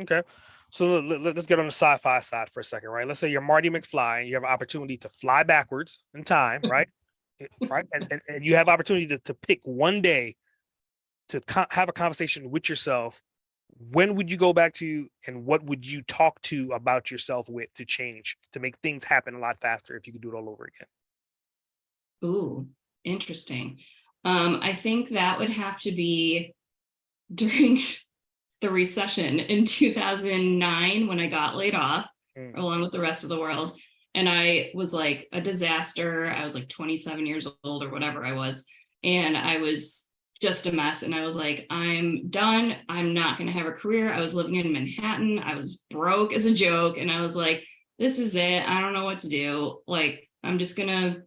Okay. So let's get on the sci-fi side for a second, right? Let's say you're Marty McFly and you have an opportunity to fly backwards in time, right? Right. And you have opportunity to pick one day to have a conversation with yourself. When would you go back to and what would you talk to about yourself with to change, to make things happen a lot faster if you could do it all over again? Ooh, interesting. I think that would have to be during the recession in 2009 when I got laid off Mm, along with the rest of the world. And I was like a disaster. I was like 27 years old or whatever I was. And I was just a mess. And I was like, I'm done. I'm not going to have a career. I was living in Manhattan. I was broke as a joke. And I was like, this is it. I don't know what to do. Like, I'm just going to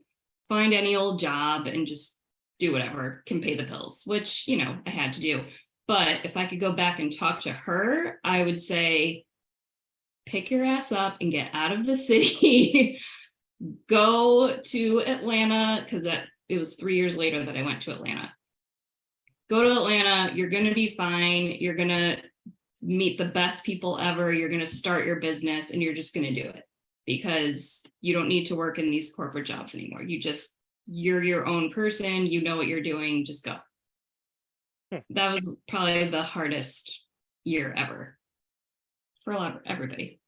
find any old job and just do whatever can pay the bills, which, I had to do. But if I could go back and talk to her, I would say, pick your ass up and get out of the city. Go to Atlanta, because it was 3 years later that I went to Atlanta. Go to Atlanta. You're going to be fine. You're going to meet the best people ever. You're going to start your business and you're just going to do it because you don't need to work in these corporate jobs anymore. You're your own person. You know what you're doing. Just go. hmm. That was probably the hardest year ever for a lot of everybody.